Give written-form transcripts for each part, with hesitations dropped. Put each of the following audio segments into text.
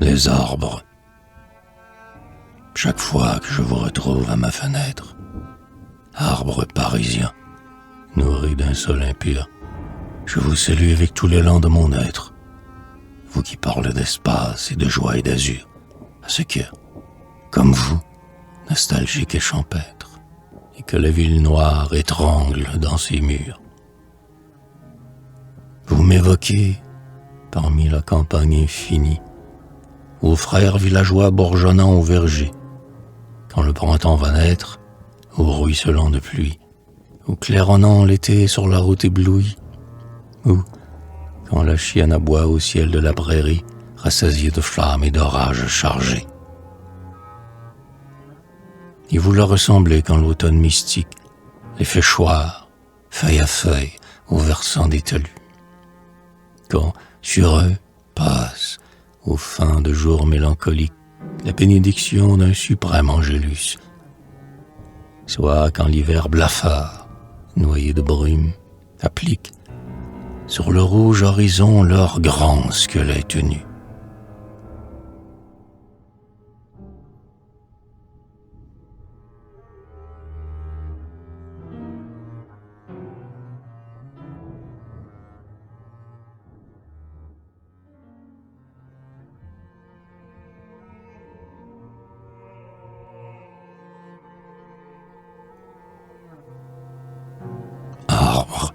les arbres. Chaque fois que je vous retrouve à ma fenêtre, arbre parisien, nourri d'un soleil pur, je vous salue avec tout l'élan de mon être, vous qui parlez d'espace et de joie et d'azur, à ce cœur, comme vous, nostalgique et champêtre, et que la ville noire étrangle dans ses murs. Vous m'évoquez parmi la campagne infinie, aux frères villageois bourgeonnant au verger, quand le printemps va naître, ou ruisselant de pluie, ou claironnant l'été sur la route éblouie, ou quand la chienne aboie au ciel de la prairie, rassasiée de flammes et d'orages chargés. Et vous leur ressemblez quand l'automne mystique les fait choir, feuille à feuille, au versant des talus. Quand, sur eux, passe, aux fins de jours mélancoliques, la bénédiction d'un suprême angélus. Soit quand l'hiver blafard, noyé de brume, applique sur le rouge horizon leur grand squelette nu. Arbre,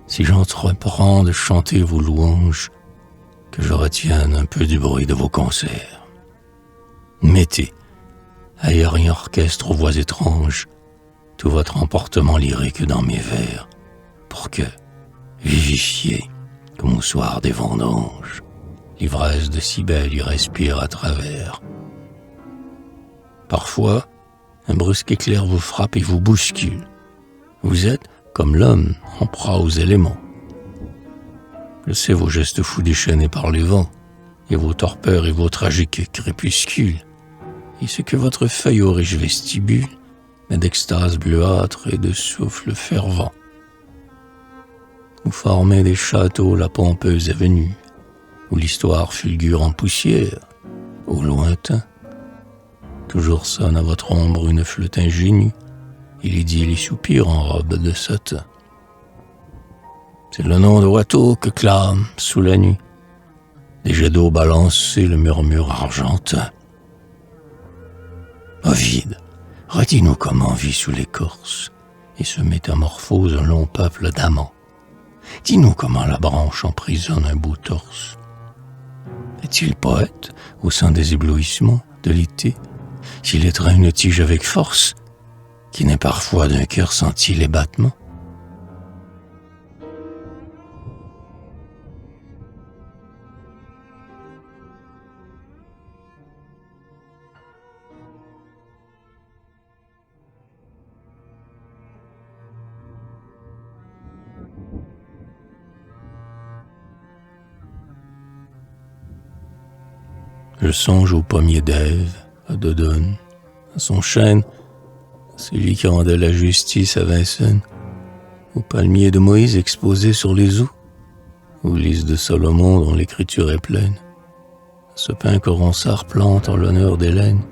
si j'entreprends de chanter vos louanges, que je retienne un peu du bruit de vos concerts. Mettez, aérien orchestre aux voix étranges, tout votre emportement lyrique dans mes vers, pour que, vivifié comme au soir des vendanges, l'ivresse de Cybèle y respire à travers. Parfois, un brusque éclair vous frappe et vous bouscule. Vous êtes, comme l'homme, en proie aux éléments. Je sais vos gestes fous déchaînés par les vents, et vos torpeurs et vos tragiques crépuscules, et ce que votre feuille au riche vestibule met d'extase bleuâtre et de souffle fervent. Vous formez des châteaux la pompeuse avenue, où l'histoire fulgure en poussière, au lointain. Toujours sonne à votre ombre une flûte ingénue, et l'idylle y soupire en robe de satin. C'est le nom de Watteau que clame, sous la nuit, des jets d'eau balancés le murmure argentin. Ovide, redis-nous comment vit sous l'écorce et se métamorphose un long peuple d'amants. Dis-nous comment la branche emprisonne un beau torse. Est-il poète au sein des éblouissements de l'été, s'il étreint une tige avec force, qui n'est parfois d'un cœur senti les battements? Je songe au pommier d'Ève, à Dodone, à son chêne, à celui qui rendait la justice à Vincennes, au palmier de Moïse exposé sur les eaux, au lys de Salomon dont l'écriture est pleine, à ce pin que Ronsard plante en l'honneur d'Hélène,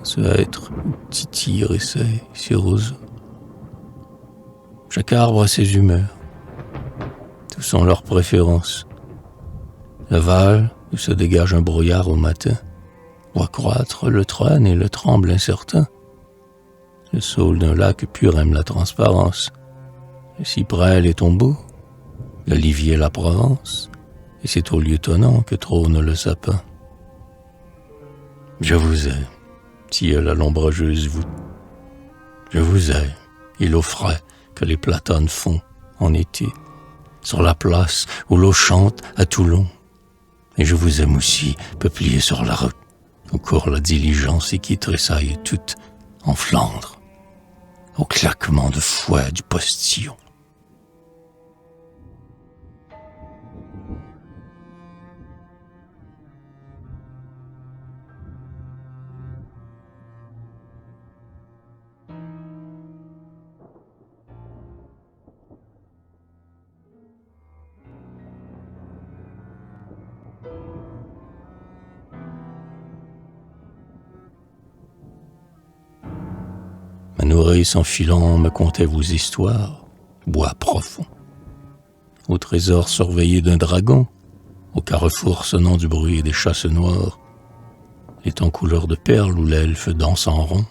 à ce hêtre où Titi essaie ses roseaux. Chaque arbre a ses humeurs, tous ont leurs préférences. La Val, où se dégage un brouillard au matin, voit croître le trône et le tremble incertain. Le saule d'un lac pur aime la transparence. Le cyprès les tombeaux, l'olivier la Provence, et c'est au lieu tonnant que trône le sapin. Je vous aime, tilleul à l'ombrageuse voûte. Je vous aime, îlot frais que les platanes font en été, sur la place où l'eau chante à Toulon. Et je vous aime aussi, peuplier sur la route, où court la diligence et qui tressaille toute en Flandre, au claquement de fouet du postillon. Une oreille sans filant me contait vos histoires, bois profond. Au trésor surveillé d'un dragon, au carrefour sonnant du bruit des chasses noires, les temps couleur de perles où l'elfe danse en rond,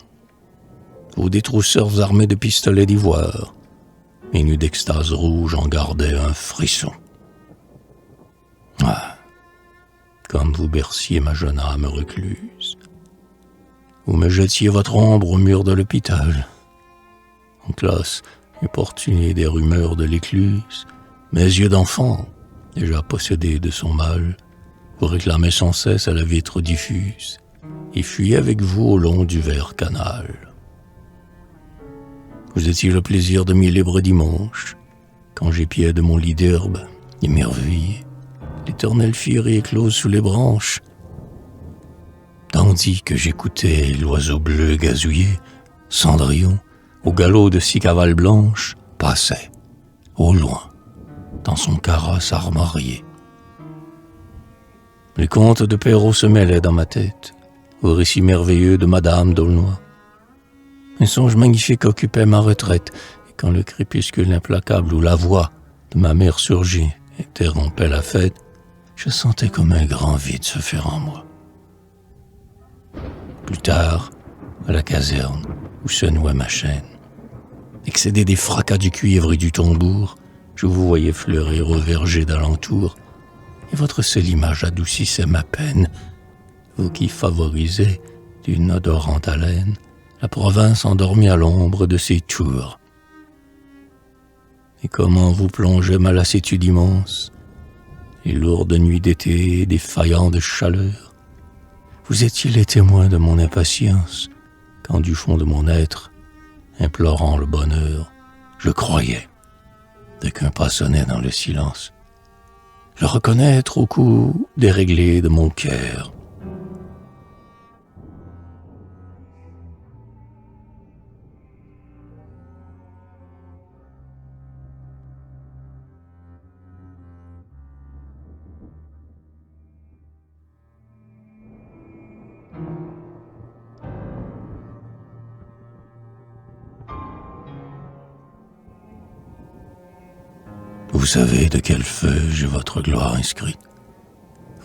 vos détrousseurs armés de pistolets d'ivoire, mes nues d'extase rouge en gardaient un frisson. Ah, comme vous berciez ma jeune âme recluse, vous me jetiez votre ombre au mur de l'hôpital. En classe, importuné des rumeurs de l'écluse, mes yeux d'enfant, déjà possédés de son mal, vous réclamaient sans cesse à la vitre diffuse, et fuyaient avec vous au long du vert canal. Vous étiez le plaisir de mes libres dimanches, quand j'épiais de mon lit d'herbe, émerveillé, l'éternelle furie éclose sous les branches, tandis que j'écoutais l'oiseau bleu gazouiller, Cendrillon, au galop de 6 cavales blanches, passait, au loin, dans son carrosse armorié. Les contes de Perrault se mêlaient dans ma tête, aux récits merveilleux de Madame d'Aulnoy. Un songe magnifique occupait ma retraite, et quand le crépuscule implacable ou la voix de ma mère surgit interrompait la fête, je sentais comme un grand vide se faire en moi. Plus tard, à la caserne, où se nouait ma chaîne, excédé des fracas du cuivre et du tambour, je vous voyais fleurir au verger d'alentour, et votre seule image adoucissait ma peine, vous qui favorisez d'une odorante haleine la province endormie à l'ombre de ses tours. Et comment vous plongeait ma lassitude immense, les lourdes nuits d'été défaillant de chaleur. Vous étiez les témoins de mon impatience, quand du fond de mon être, implorant le bonheur, je croyais, dès qu'un pas sonnait dans le silence, le reconnaître au coup déréglé de mon cœur. Vous savez de quel feu j'ai votre gloire inscrite,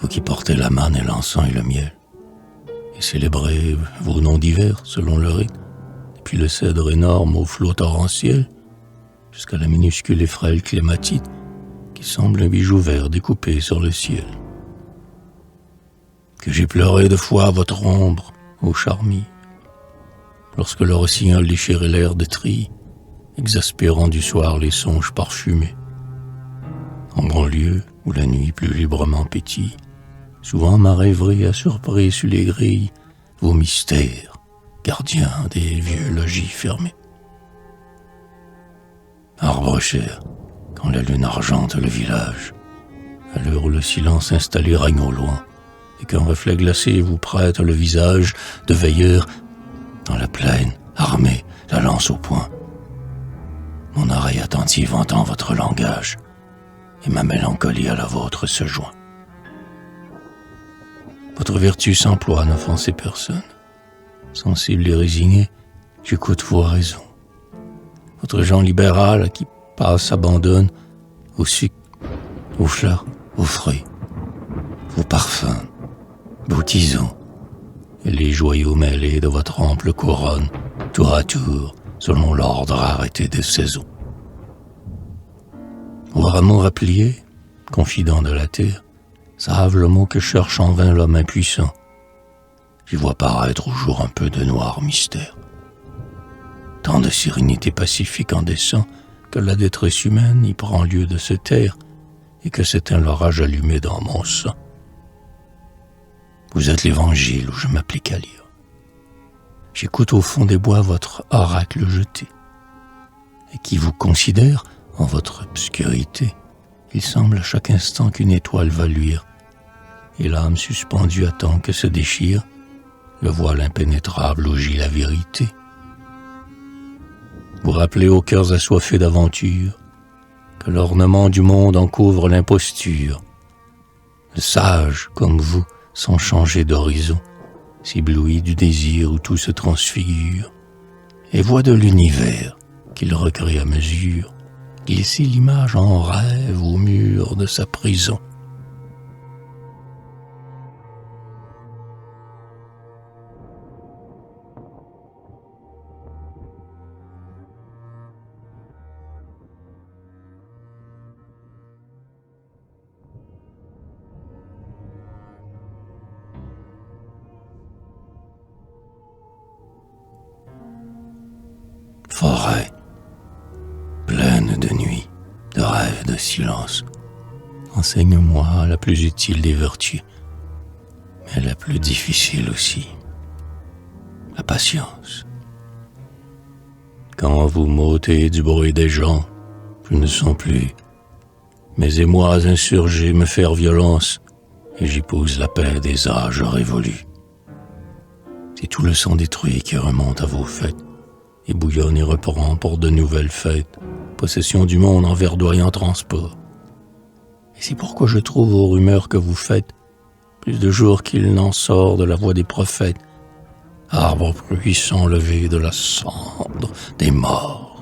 vous qui portez la manne et l'encens et le miel, et célébrez vos noms divers selon le rite, depuis le cèdre énorme au flot torrentiel, jusqu'à la minuscule et frêle clématite qui semble un bijou vert découpé sur le ciel. Que j'ai pleuré de fois votre ombre, ô charmille, lorsque le rossignol déchirait l'air de tri, exaspérant du soir les songes parfumés. En banlieue, où la nuit plus librement pétille, souvent ma rêverie a surpris sur les grilles vos mystères, gardiens des vieux logis fermés. Arbre cher, quand la lune argente le village, à l'heure où le silence installé règne au loin, et qu'un reflet glacé vous prête le visage de veilleur dans la plaine, armé, la lance au poing. Mon oreille attentive entend votre langage, et ma mélancolie à la vôtre se joint. Votre vertu s'emploie à n'offenser personne. Sensible et résigné, j'écoute vos raisons. Votre genre libéral à qui passe abandonne au sucre, aux fleurs, aux fruits, vos parfums, vos tisons, et les joyaux mêlés de votre ample couronne, tour à tour, selon l'ordre arrêté des saisons. Vos rameaux repliés, confidents de la terre, savent le mot que cherche en vain l'homme impuissant. J'y vois paraître au jour un peu de noir mystère. Tant de sérénité pacifique en descend que la détresse humaine y prend lieu de se taire et que s'éteint l'orage allumé dans mon sang. Vous êtes l'évangile où je m'applique à lire. J'écoute au fond des bois votre oracle jeté, et qui vous considère en votre obscurité. Il semble à chaque instant qu'une étoile va luire, et l'âme suspendue attend que se déchire le voile impénétrable où gît la vérité. Vous rappelez aux cœurs assoiffés d'aventure que l'ornement du monde en couvre l'imposture. Le sage, comme vous, sans changer d'horizon, s'éblouit du désir où tout se transfigure, et voit de l'univers qu'il recrée à mesure, glisser l'image en rêve au mur de sa prison. Forêt, pleine de nuit, de rêves, de silence. Enseigne-moi la plus utile des vertus, mais la plus difficile aussi, la patience. Quand vous m'ôtez du bruit des gens, je ne sens plus mes émois insurgés me faire violence, et j'épouse la paix des âges révolus. C'est tout le sang détruit qui remonte à vos fêtes, et bouillonne et reprend pour de nouvelles fêtes, possession du monde en verdoyant transport. Et c'est pourquoi je trouve aux rumeurs que vous faites plus de jours qu'il n'en sort de la voix des prophètes, arbre puissant levé de la cendre des morts.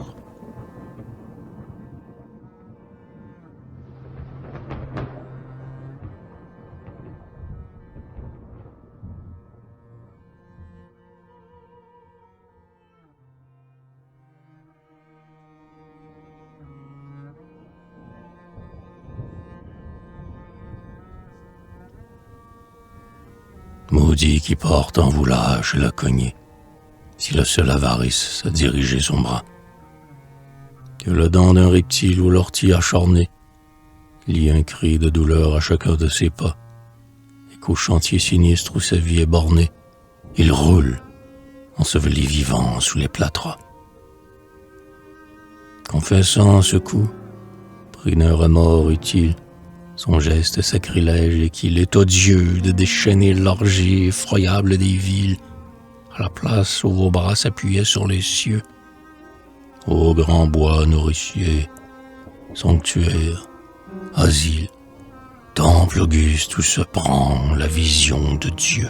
Maudit qui porte en vous la hache et la cognée, si la seule avarice a dirigé son bras. Que la dent d'un reptile ou l'ortie acharnée lie un cri de douleur à chacun de ses pas, et qu'au chantier sinistre où sa vie est bornée, il roule, enseveli vivant sous les plâtras. Confessant ce coup, pris d'un remords utile, son geste sacrilège et qu'il est odieux de déchaîner l'orgie effroyable des villes, à la place où vos bras s'appuyaient sur les cieux. Ô grand bois nourricier, sanctuaire, asile, temple auguste où se prend la vision de Dieu.